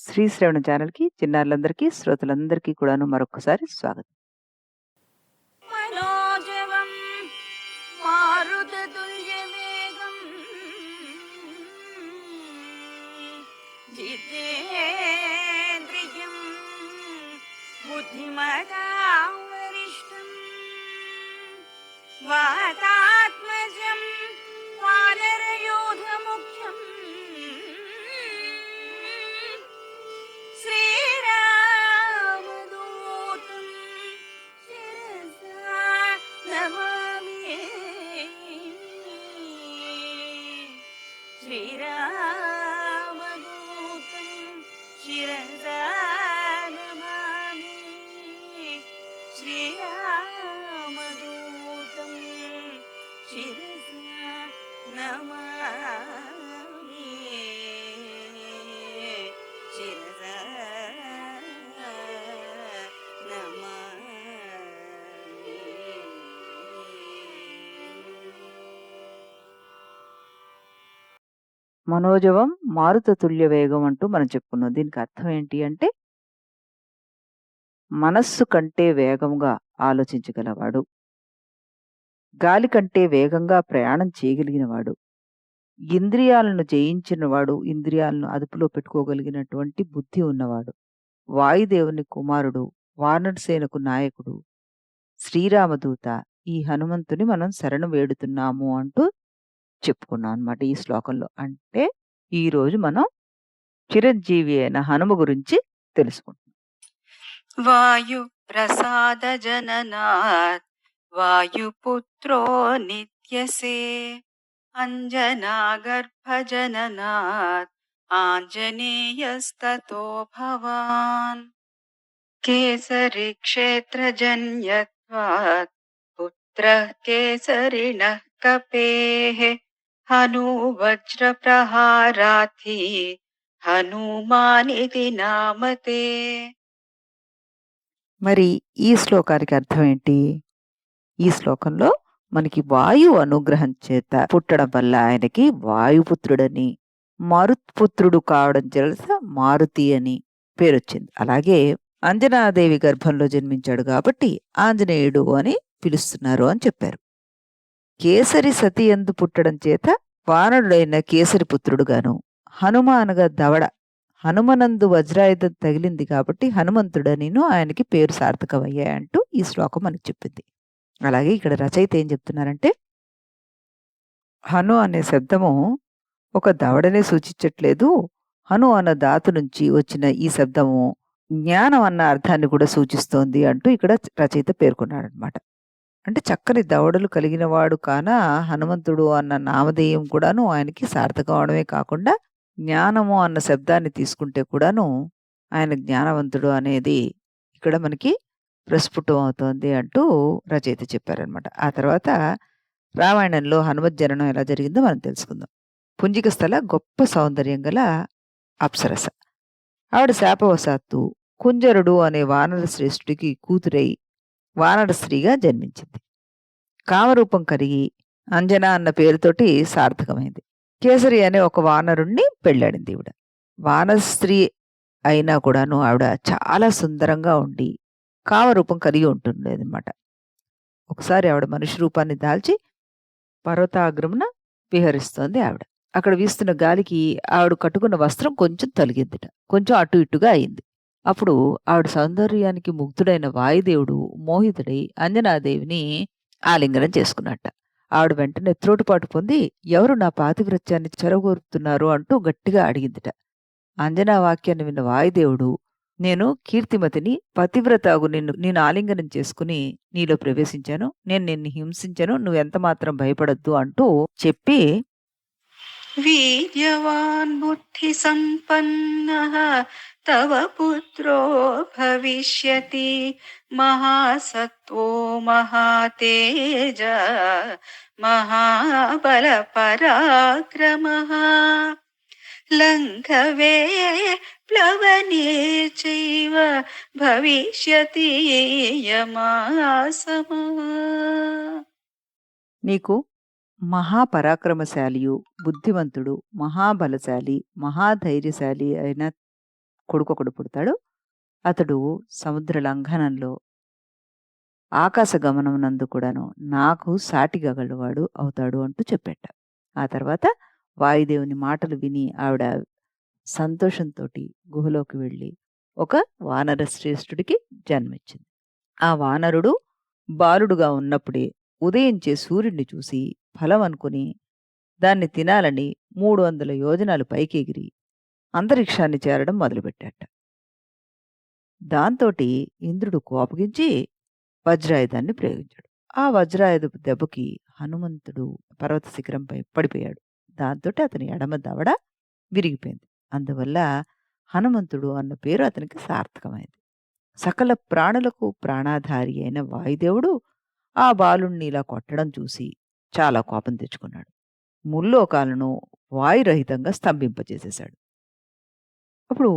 శ్రీ శ్రవణ ఛానల్‌కి చిన్నారులందరికీ, శ్రోతలందరికీ కూడాను మరొక్కసారి స్వాగతం. మనోజవం మారుతతుల్యవేగం జితేంద్రియం బుద్ధిమతాం వరిష్టం వాతాత్మజం వానరయోధముఖ్యం శ్రీరామదూతం శిరసా నమామి శ్రీరామదూతం శిరసా నమామి శ్రీరామదూతం శిరసా నమామి శిరసా మనోజవం మారుతతుల్య వేగం అంటూ మనం చెప్పుకున్నాం. దీనికి అర్థం ఏంటి అంటే, మనస్సు కంటే వేగంగా ఆలోచించగలవాడు. గాలి కంటే వేగంగా ప్రయాణం చేయగలిగినవాడు. ఇంద్రియాలను జయించినవాడు, ఇంద్రియాలను అదుపులో పెట్టుకోగలిగినటువంటి బుద్ధి ఉన్నవాడు. వాయుదేవుని కుమారుడు, వానరసేనకు నాయకుడు, శ్రీరామదూత, ఈ హనుమంతుని మనం శరణు వేడుతున్నాము అంటూ చెప్పుకున్నాం అన్నమాట ఈ శ్లోకంలో. అంటే ఈరోజు మనం చిరంజీవి అయిన హనుమ గురించి తెలుసుకుంటున్నాం. వాయు ప్రసాద జననాత్ వాయుపుత్రో నిత్యసే అంజనా గర్భజననాత్ ఆంజనేయస్తతో భవాన్ కేసరి క్షేత్రజన్యత్వాత్ పుత్రః కేసరిణః కపేః హనువజ్ర ప్రహారార్థి హనుమానితి నామతే. మరి ఈ శ్లోకానికి అర్థం ఏంటి? ఈ శ్లోకంలో మనకి వాయు అనుగ్రహం చేత పుట్టడం వల్ల ఆయనకి వాయుపుత్రుడని, మరుత్పుత్రుడు కావడం చేత మారుతి అని పేరొచ్చింది. అలాగే అంజనాదేవి గర్భంలో జన్మించాడు కాబట్టి ఆంజనేయుడు అని పిలుస్తున్నారు అని చెప్పారు. కేసరి సతి యందు పుట్టడం చేత వానరుడైన కేసరి పుత్రుడుగాను, హనుమ అనగా దవడ, హనుమనందు వజ్రాయుధం తగిలింది కాబట్టి హనుమంతుడనిను ఆయనకి పేరు సార్థకమయ్యాయంటూ ఈ శ్లోకం మనకి చెప్పింది. అలాగే ఇక్కడ రచయిత ఏం చెప్తున్నారంటే, హను అనే శబ్దము ఒక దవడనే సూచించట్లేదు. హను అన్న ధాతు నుంచి వచ్చిన ఈ శబ్దము జ్ఞానం అన్న అర్థాన్ని కూడా సూచిస్తోంది అంటూ ఇక్కడ రచయిత పేర్కొన్నాడనమాట. అంటే చక్కని దవడలు కలిగినవాడు కాన హనుమంతుడు అన్న నామధేయం కూడాను ఆయనకి సార్థకం అవడమే కాకుండా, జ్ఞానము అన్న శబ్దాన్ని తీసుకుంటే కూడాను ఆయన జ్ఞానవంతుడు అనేది ఇక్కడ మనకి ప్రస్ఫుటం అవుతోంది అంటూ రచయిత చెప్పారనమాట. ఆ తర్వాత రామాయణంలో హనుమత్ జననం ఎలా జరిగిందో మనం తెలుసుకుందాం. పుంజిక స్థల గొప్ప సౌందర్యం గల అప్సరస. ఆవిడ శాపవశాత్తు కుంజరుడు అనే వానర శ్రేష్ఠుడికి కూతురై వానర స్త్రీగా జన్మించింది. కామరూపం కలిగి అంజన అన్న పేరుతోటి సార్థకమైంది. కేసరి అనే ఒక వానరుణ్ణి పెళ్ళాడింది ఈవిడ. వానర స్త్రీ అయినా కూడాను ఆవిడ చాలా సుందరంగా ఉండి కామరూపం కలిగి ఉంటుండేదన్నమాట. ఒకసారి ఆవిడ మనిషి రూపాన్ని దాల్చి పర్వతాగ్రమున విహరిస్తోంది ఆవిడ. అక్కడ వీస్తున్న గాలికి ఆవిడ కట్టుకున్న వస్త్రం కొంచెం తొలగిందిట, కొంచెం అటు ఇటుగా అయింది. అప్పుడు ఆవిడ సౌందర్యానికి ముగ్ధుడైన వాయుదేవుడు మోహితుడై అంజనాదేవిని ఆలింగనం చేసుకున్నట్ట. ఆవిడ వెంటనే త్రోటుపాటు పొంది, ఎవరు నా పాతివ్రత్యాన్ని చెరగొరుతున్నారు అంటూ గట్టిగా అడిగిందిట. అంజనా వాక్యాన్ని విన్న వాయుదేవుడు, నేను కీర్తిమతిని, పతివ్రతగు నేను ఆలింగనం చేసుకుని నీలో ప్రవేశించాను, నేను నిన్ను హింసించను, నువ్వెంత మాత్రం భయపడద్దు అంటూ చెప్పి, వీర్యవాన్ బుద్ధి సంపన్నః తవ పుత్రో భవిష్యతి మహాసత్వో మహాతేజ మహాబల పరాక్రమః లంఘవే ప్లవనే చైవ భవిష్యతి యమాసమః. నీకు మహాపరాక్రమశాలియు, బుద్ధివంతుడు, మహాబలశాలి, మహాధైర్యశాలి అయిన కొడుకొకడు పుడతాడు. అతడు సముద్ర లంఘనంలో, ఆకాశ గమనమునందు కూడాను నాకు సాటిగా గలవాడు అవుతాడు అంటూ చెప్పాట. ఆ తర్వాత వాయుదేవుని మాటలు విని ఆవిడ సంతోషంతోటి గుహలోకి వెళ్ళి ఒక వానర శ్రేష్ఠుడికి జన్మించింది. ఆ వానరుడు బాలుడుగా ఉన్నప్పుడే ఉదయించే సూర్యుడిని చూసి ఫలం అనుకుని దాన్ని తినాలని 300 యోజనాలు పైకెగిరి అంతరిక్షాన్ని చేరడం మొదలుపెట్టాట. దాంతోటి ఇంద్రుడు కోపగించి వజ్రాయుధాన్ని ప్రయోగించాడు. ఆ వజ్రాయుధపు దెబ్బకి హనుమంతుడు పర్వత శిఖరంపై పడిపోయాడు. దాంతోటి అతని ఎడమ దవడ విరిగిపోయింది. అందువల్ల హనుమంతుడు అన్న పేరు అతనికి సార్థకమైంది. సకల ప్రాణులకు ప్రాణాధారి అయిన వాయుదేవుడు ఆ బాలుణ్ణి ఇలా కొట్టడం చూసి చాలా కోపం తెచ్చుకున్నాడు. ముల్లోకాలను వాయురహితంగా స్తంభింపజేసేశాడు. అప్పుడు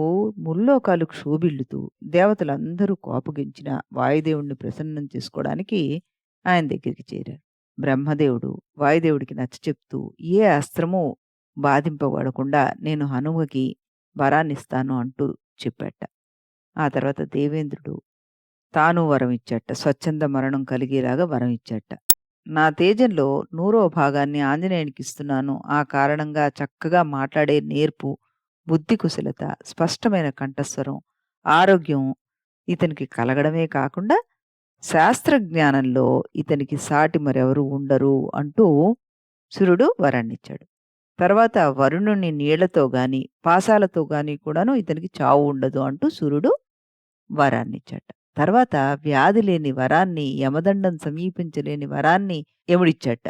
ముల్లోకాలు క్షోభిల్లుతూ దేవతలందరూ కోపగించిన వాయుదేవుణ్ణి ప్రసన్నం చేసుకోవడానికి ఆయన దగ్గరికి చేరారు. బ్రహ్మదేవుడు వాయుదేవుడికి నచ్చచెప్తూ ఏ అస్త్రము బాధింపబడకుండా నేను హనుమకి వరాన్నిస్తాను అంటూ చెప్పాట. ఆ తర్వాత దేవేంద్రుడు తాను వరం ఇచ్చాట. స్వచ్ఛంద మరణం కలిగేలాగా వరం ఇచ్చాట. నా తేజంలో 100వ భాగాన్ని ఆంజనేయునికి ఇస్తున్నాను. ఆ కారణంగా చక్కగా మాట్లాడే నేర్పు, బుద్ధి కుశలత, స్పష్టమైన కంఠస్వరం, ఆరోగ్యం ఇతనికి కలగడమే కాకుండా శాస్త్రజ్ఞానంలో ఇతనికి సాటి మరెవరు ఉండరు అంటూ సురుడు వరాన్నిచ్చాడు. తర్వాత వరుణుని నీళ్లతో గాని పాశాలతో గాని కూడాను ఇతనికి చావు ఉండదు అంటూ సూర్యుడు వరాన్నిచ్చాట. తర్వాత వ్యాధి లేని వరాన్ని, యమదండం సమీపించలేని వరాన్ని యముడిచ్చాట.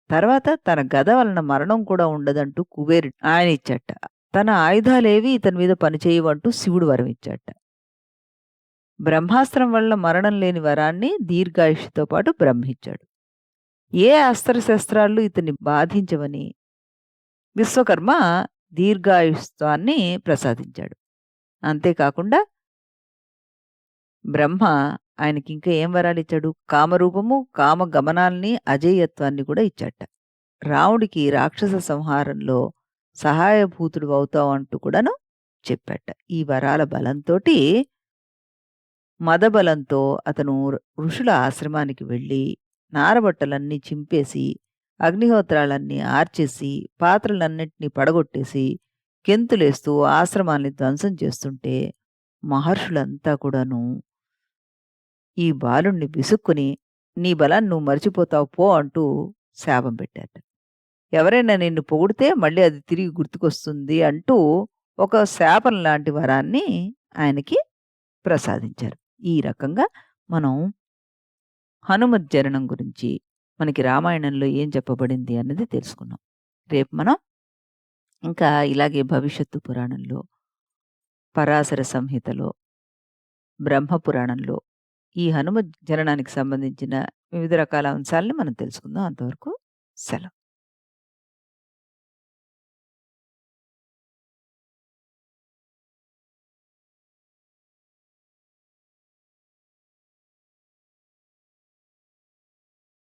తర్వాత తన గద వలన మరణం కూడా ఉండదంటూ కుబేరుడు ఆయన ఇచ్చాట. తన ఆయుధాలేవి ఇతని మీద పనిచేయవంటూ శివుడు వరం ఇచ్చాట. బ్రహ్మాస్త్రం వల్ల మరణం లేని వరాన్ని దీర్ఘాయుష్తో పాటు బ్రహ్మిచ్చాడు. ఏ అస్త్రశస్త్రాలు ఇతన్ని బాధించవని విశ్వకర్మ దీర్ఘాయుష్త్వాన్ని ప్రసాదించాడు. అంతేకాకుండా బ్రహ్మ ఆయనకి ఇంకా ఏం వరాలిచ్చాడు? కామరూపము, కామ గమనాల్ని, అజేయత్వాన్ని కూడా ఇచ్చాట. రాముడికి రాక్షస సంహారంలో సహాయభూతుడు అవుతావు అంటూ కూడాను చెప్పాట. ఈ వరాల బలంతోటి, మదబలంతో అతను ఋషుల ఆశ్రమానికి వెళ్ళి నారబట్టలన్నీ చింపేసి, అగ్నిహోత్రాలన్నీ ఆర్చేసి, పాత్రలన్నిటినీ పడగొట్టేసి, గెంతులేస్తూ ఆశ్రమాన్ని ధ్వంసం చేస్తుంటే మహర్షులంతా కూడాను ఈ బాలుణ్ణి విసుక్కుని నీ బలాన్ని నువ్వు మర్చిపోతావు పో అంటూ శాపం పెట్టారట. ఎవరైనా నిన్ను పొగిడితే మళ్ళీ అది తిరిగి గుర్తుకొస్తుంది అంటూ ఒక శాపం లాంటి వరాన్ని ఆయనకి ప్రసాదించారు. ఈ రకంగా మనం హనుమత్ జననం గురించి మనకి రామాయణంలో ఏం చెప్పబడింది అన్నది తెలుసుకున్నాం. రేపు మనం ఇంకా ఇలాగే భవిష్యత్తు పురాణంలో, పరాశర సంహితలో, బ్రహ్మ పురాణంలో ఈ హనుమ జననానికి సంబంధించిన వివిధ రకాల అంశాలని మనం తెలుసుకుందాం. అంతవరకు సెలవు.